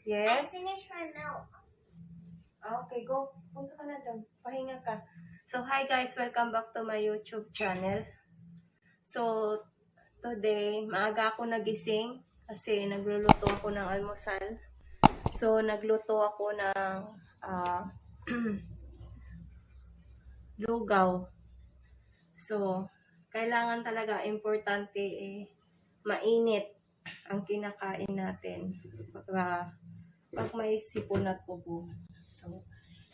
Yes? Finish my milk. Okay, go. Punta ka na doon. Pahinga ka. So, hi guys. Welcome back to my YouTube channel. So, today, maaga ako nagising kasi nagluluto ako ng almusal. So, nagluto ako ng lugaw. So, kailangan talaga, importante mainit ang kinakain natin pag may sipon at ubo. So,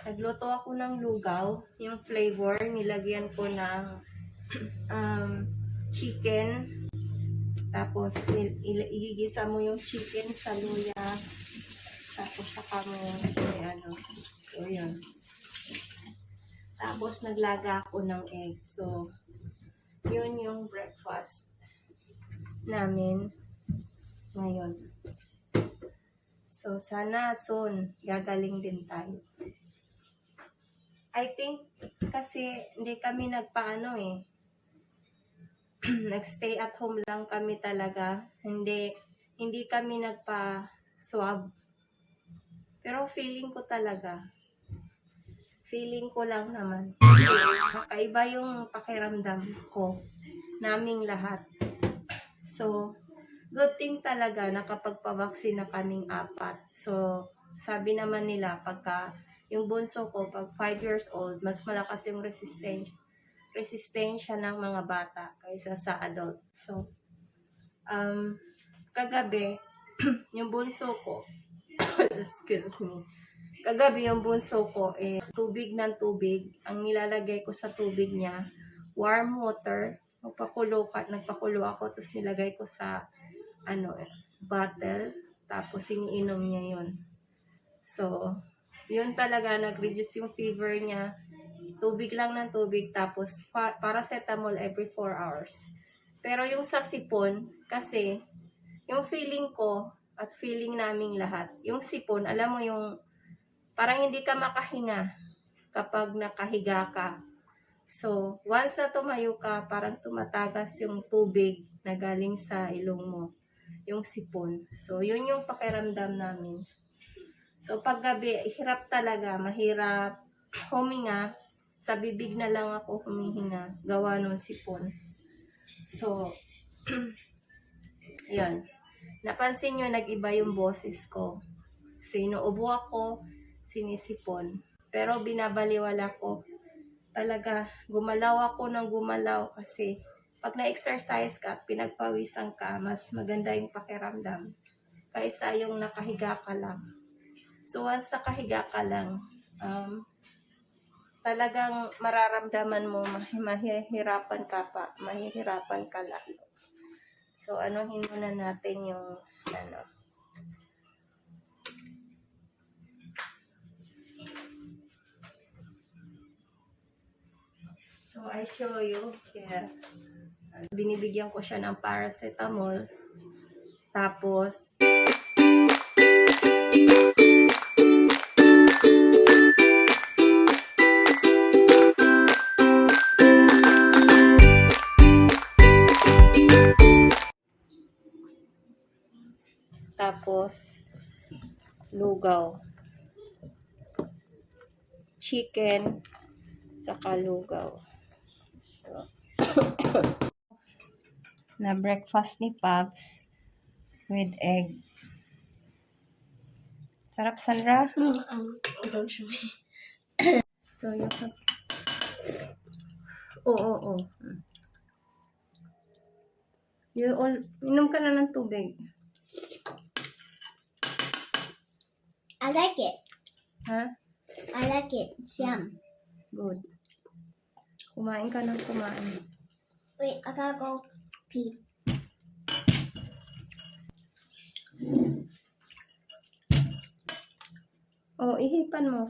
nagluto ako ng lugaw. Yung flavor, nilagyan ko ng chicken. Tapos, igigisa mo yung chicken sa luya. Tapos, saka mo So, yun. Tapos, naglaga ako ng egg. So, yun yung breakfast namin ngayon. So, sana soon, gagaling din tayo. I think, kasi hindi kami nagstay at home lang kami talaga. Hindi kami nagpa-swab. Pero feeling ko lang naman. Kakaiba yung pakiramdam ko, naming lahat. So, good thing talaga nakapagpabaksin na kaming 4. So, sabi naman nila, pagka yung bunso ko, pag 5 years old, mas malakas yung resistensya ng mga bata kaysa sa adult. So, kagabi, yung bunso ko, excuse me, kagabi yung bunso ko is tubig ng tubig. Ang nilalagay ko sa tubig niya, warm water. Nagpakulo ako, tapos nilagay ko sa bottle, tapos iniinom niya yun. So, yun talaga, nag-reduce yung fever niya. Tubig lang ng tubig, tapos paracetamol every 4 hours. Pero yung sa sipon, kasi, yung feeling ko, at feeling naming lahat, yung sipon, alam mo yung, parang hindi ka makahinga kapag nakahiga ka. So, once na tumayo ka, parang tumatagas yung tubig na galing sa ilong mo, yung sipon. So, yun yung pakiramdam namin. So, paggabi, hirap talaga, mahirap huminga. Sa bibig na lang ako humihinga, gawa ng sipon. So, yan. Napansin nyo, nag-iba yung boses ko. Sinuubo ako, sinisipon. Pero binabaliwala ko. Talaga, gumalaw ako ng gumalaw kasi pag na-exercise ka at pinagpawisan ka, mas maganda yung pakiramdam kaysa yung nakahiga ka lang. So, once nakahiga ka lang, talagang mararamdaman mo, mahihirapan ka lalo. So, anuhin muna natin yung, So, I show you, binibigyan ko siya ng paracetamol, tapos, lugaw. Chicken, saka lugaw. So, na breakfast ni Pops with egg. Sarap, Sandra? Don't show me. So, you have... Oo. Inom ka na ng tubig. I like it. Ha? I like it. It's yum. Good. Kumain ka ng kumain. Wait, I gotta go pee. Oh, ihipan mo.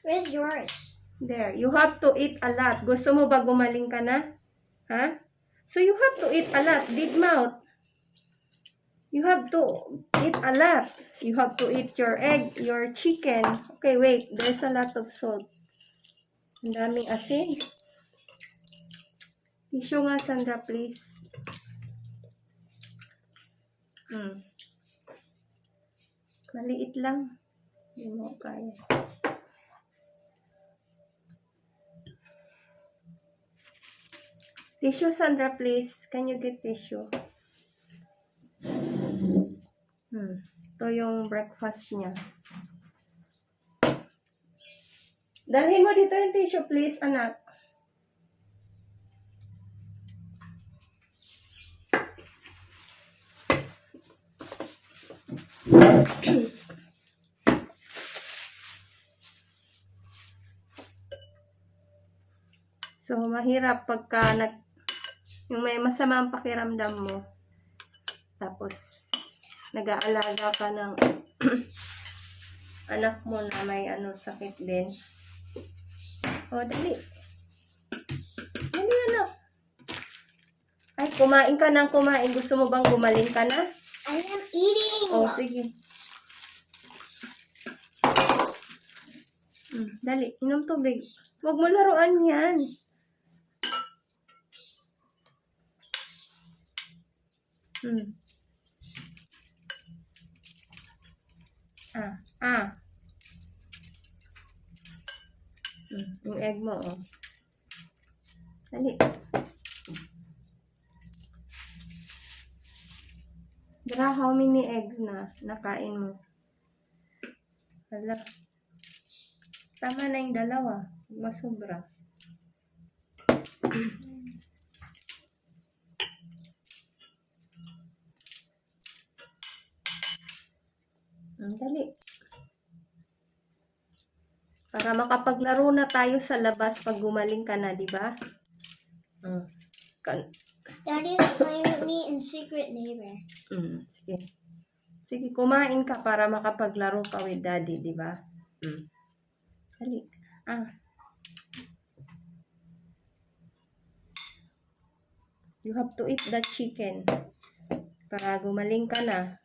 Where's yours? There. You have to eat a lot. Gusto mo ba gumaling ka na? Ha? So, you have to eat a lot. Big mouth. You have to eat a lot. You have to eat your egg, your chicken. Okay, wait. There's a lot of salt. Ang daming asin. Tissue nga, Sandra, please. Maliit lang. Hindi mo kaya. Tissue, Sandra, please. Can you get tissue? Ito yung breakfast niya. Dalhin mo dito yung tissue, please, anak. So, mahirap pagka yung may masama ang pakiramdam mo. Tapos, nag-aalaga ka ng anak mo na may sakit din. O, dali. Dali, anak. Ay, kumain ka ng kumain. Gusto mo bang gumaling ka na? I am eating. O, sige. Dali, inom tubig. Huwag mo laruan yan. Yung egg mo, oh. Dali. Dara, how many eggs na nakain mo? Hala. Tama na yung dalawa. Masobra. Dali. Para makapaglaro na tayo sa labas pag gumaling ka na, di ba? Daddy's playing with me in Secret Neighbor. Sige. Sige, kumain ka para makapaglaro ka with daddy, di ba? Dali. You have to eat the chicken. Para gumaling ka na.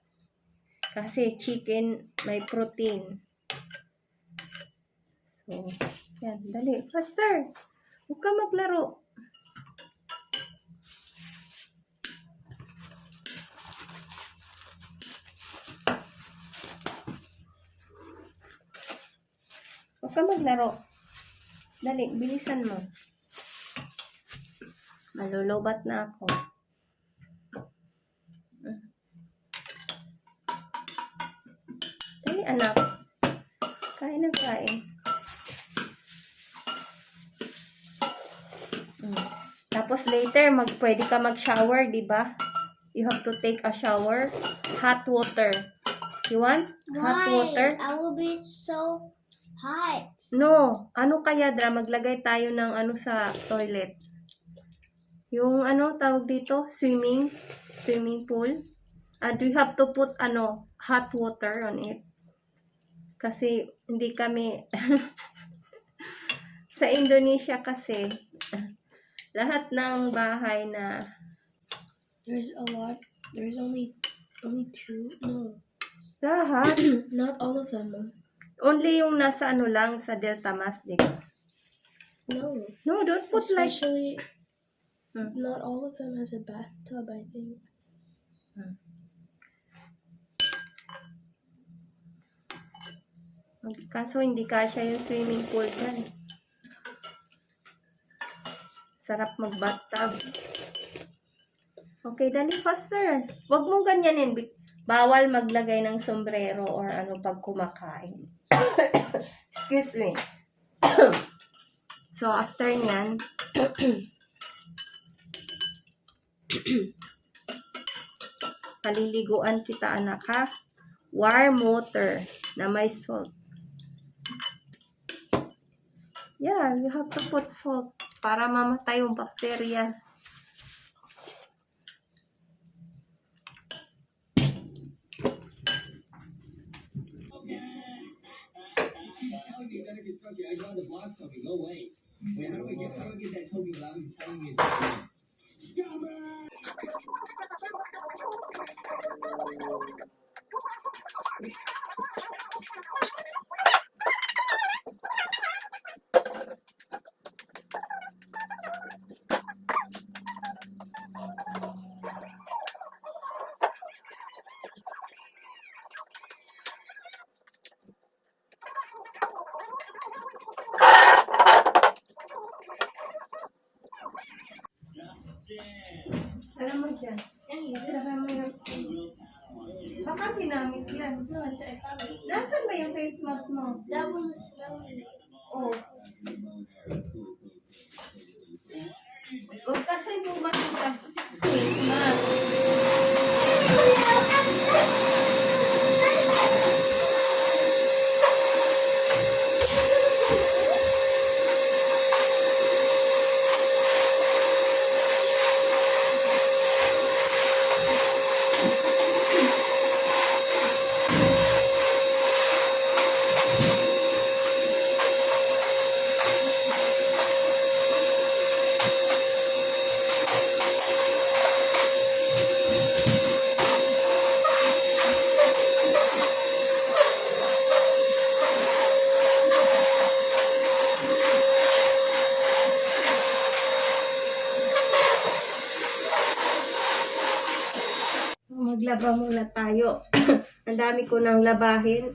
Kasi chicken may protein. So, yan. Dali. Faster. Huwag ka maglaro. Huwag ka maglaro. Dali. Bilisan mo. Malulubat na ako. Dali, anak. Kain na kain. Tapos later, pwede ka mag-shower, di ba? You have to take a shower. Hot water. You want hot water? I will be so hot. No. Ano kaya, Dra? Maglagay tayo ng sa toilet. Yung tawag dito? Swimming pool. Do you have to put hot water on it? Kasi hindi kami sa Indonesia kasi lahat ng bahay na There's a lot. There's only two. No, lahat not all of them. only yung nasa lang sa Delta Mas, di ba? No, No, don't put especially not all of them has a bathtub. I think. Kaso hindi kasya yung swimming pool dyan. Sarap mag-bathtub. Okay, dali faster. Huwag mong ganyanin. Bawal maglagay ng sombrero or pag kumakain. Excuse me. So, after nyan, paliliguan kita, anak, ha? Warm water na may salt. Yeah, you have to put salt para mamatay yung bacteria. You gotta get Toby. I gotta block something. No way. Wait, how do I get that Toby without him telling me? Alam mo dyan. And use this. Saka mo yung... Baka ginamit yan. No, it's I found it. Nasaan ba yung face mask mo? That one was smelly. Oh. Huwag kasi bumati sa face mask. Maglaba muna tayo. Ang dami ko nang labahin.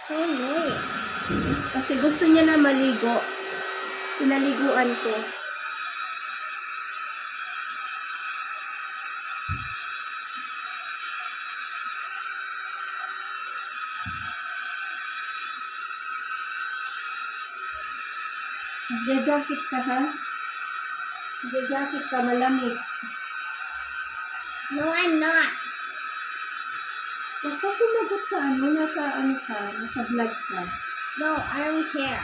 So annoying. Kasi gusto niya na maligo. Pinaliguan ko. Magja-jacket ka, ha? Magja-jacket ka, malamig. No, I'm not. Huwag ka sumagot sa ano, nasa ano ka, nasa vlog ka. No, I don't care.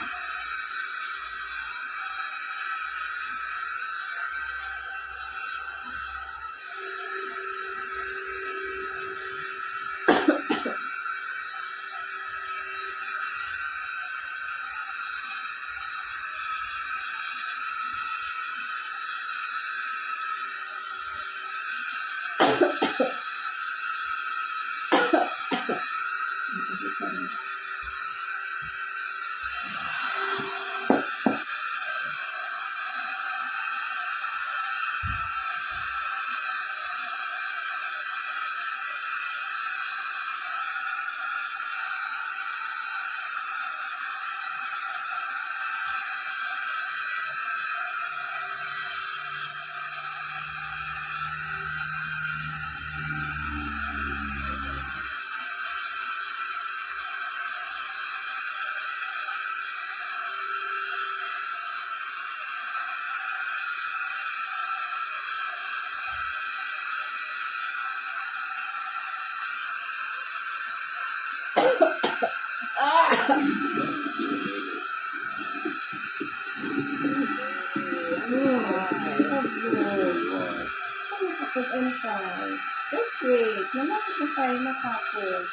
Just wait. Malapit na tayo matapos.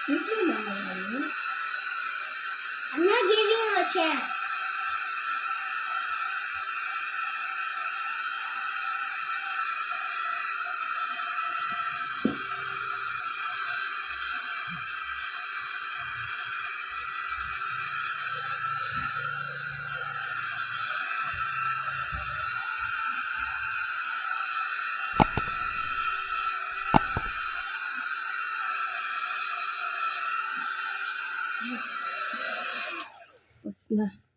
Sige naman. I'm not giving you a chance. Tapos na.